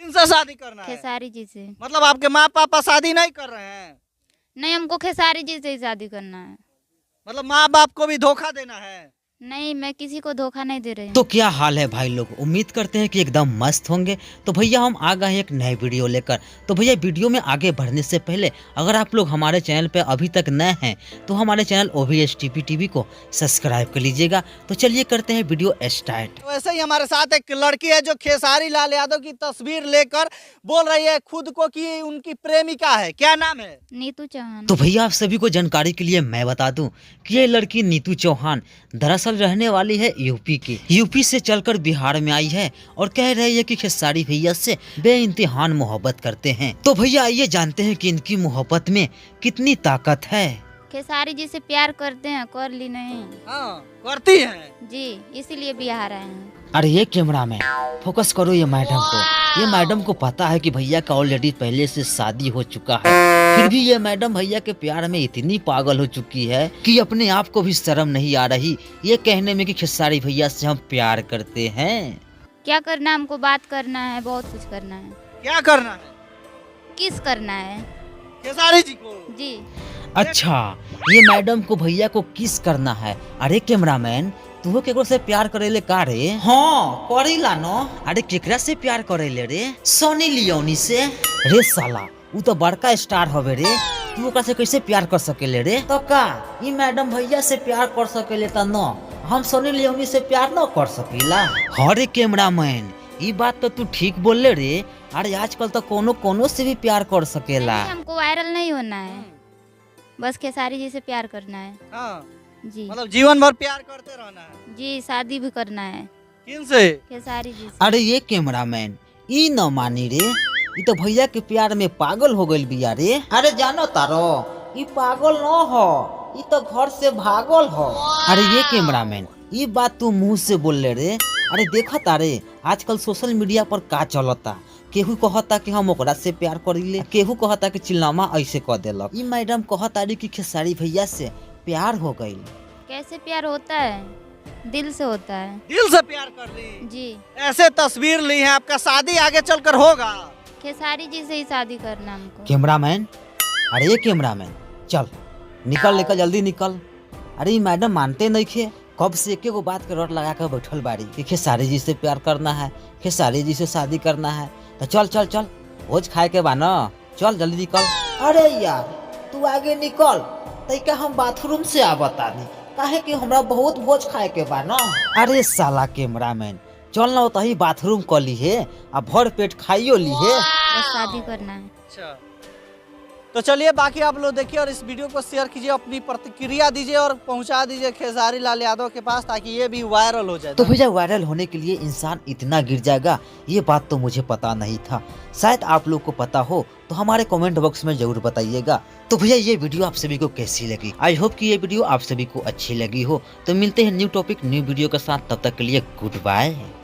किनसे शादी करना है? खेसारी जी से। मतलब आपके माँ पापा शादी नहीं कर रहे हैं? नहीं, हमको खेसारी जी से ही शादी करना है। मतलब माँ बाप को भी धोखा देना है? नहीं, मैं किसी को धोखा नहीं दे रही तो हूँ। क्या हाल है भाई लोग, उम्मीद करते हैं कि एकदम मस्त होंगे। तो भैया हम आ गए हैं एक नए वीडियो लेकर। तो भैया वीडियो में आगे बढ़ने से पहले अगर आप लोग हमारे चैनल पे अभी तक नए हैं तो हमारे चैनल OVSTP टीवी को सब्सक्राइब कर लीजिएगा। तो चलिए करते हैं वीडियो स्टार्ट। तो ऐसे ही हमारे साथ एक लड़की है जो खेसारी लाल यादव की तस्वीर लेकर बोल रही है खुद को कि उनकी प्रेमिका है। क्या नाम है? नीतू चौहान। तो भैया आप सभी को जानकारी के लिए मैं बता दूं कि ये लड़की नीतू चौहान दरअसल रहने वाली है यूपी की। यूपी से चलकर बिहार में आई है और कह रही है कि खेसारी भैया से बेइंतहान मोहब्बत करते हैं। तो भैया आइए जानते हैं कि इनकी मोहब्बत में कितनी ताकत है। खेसारी जी से प्यार करते हैं, कर ली नहीं। हाँ, करती है जी, इसीलिए बिहार आए हैं। अरे ये कैमरा मैन फोकस करो ये मैडम को। ये मैडम को पता है कि भैया का ऑलरेडी पहले से शादी हो चुका है, फिर भी ये मैडम भैया के प्यार में इतनी पागल हो चुकी है कि अपने आप को भी शर्म नहीं आ रही ये कहने में कि खेसारी भैया से हम प्यार करते हैं। क्या करना है हमको? बात करना है, बहुत कुछ करना है। क्या करना है? किस करना है? खेसारी जी को? जी। अच्छा, ये मैडम को भैया को किस करना है। अरे कैमरामैन तू केकरो से प्यार करेले का रे? हाँ करेला न। अरे केकरा से प्यार करेले रे? सनी लियोनी से। रे साला वो तो बड़का स्टार हवे रे, तू ओकरा से कैसे प्यार कर सकेले रे? तो का ई मैडम भैया से प्यार कर सकेले त न हम सनी लियोनी से प्यार न कर सकीला? अरे कैमरामैन ई बात तो तू ठीक बोले रे। अरे आजकल तो कोनो कोनो से भी प्यार कर सकेला। नहीं, हमको वायरल नहीं होना है, बस खेसारी जी से प्यार करना है। हाँ, जी। मतलब जीवन भर प्यार करते रहना है। जी, शादी भी करना है किन से? खेसारी जी से। अरे ये कैमरामैन ई न मानी रे, ई तो भैया के प्यार में पागल हो गइल बिया रे। अरे जानो तारो ई पागल न हो, ई तो घर से भागल हो। अरे ये कैमरामैन ई बात तू मुंह से बोल ले रे। अरे देखा तारे आजकल सोशल मीडिया पर का चलता, केहू कहता कि हम ओकरा से प्यार करीले, केहू कहता कि चिल्लामा ऐसे कह देलक। ई मैडम कहता रे कि खेसारी भैया से प्यार हो गइल। कैसे प्यार होता है? दिल से होता है। दिल से प्यार कर ली? जी। ऐसे तस्वीर ली है, आपका शादी आगे चलकर होगा? खेसारी जी से ही शादी करना हमको। कैमरामैन अरे ये कैमरामैन चल निकल निकल जल्दी निकल। अरे ये मैडम मानते नहीं थे, कब से एक गो बात के रट लगा कर बैठल बाड़ी कि खेसारी जी से प्यार करना है, खेसारी जी से शादी करना है। तो चल चल चल भोज खाए के बा न, चल जल्दी निकल। अरे यार तू आगे निकल, तैका हम बाथरूम से आवता नहीं काहे कि हमरा बहुत भोज खाए के बा न। अरे साला कैमरामैन चल ना उतही बाथरूम कर ली है आ भर पेट खाइयो ली है। बस शादी करना है। अच्छा, तो चलिए बाकी आप लोग देखिए और इस वीडियो को शेयर कीजिए, अपनी प्रतिक्रिया दीजिए और पहुंचा दीजिए खेसारी लाल यादव के पास ताकि ये भी वायरल हो जाए। तो भैया वायरल होने के लिए इंसान इतना गिर जाएगा ये बात तो मुझे पता नहीं था, शायद आप लोग को पता हो तो हमारे कमेंट बॉक्स में जरूर बताइएगा। तो भैया ये वीडियो आप सभी को कैसी लगी? आई होप कि ये वीडियो आप सभी को अच्छी लगी हो। तो मिलते हैं न्यू टॉपिक न्यू वीडियो के साथ, तब तक के लिए गुड बाय।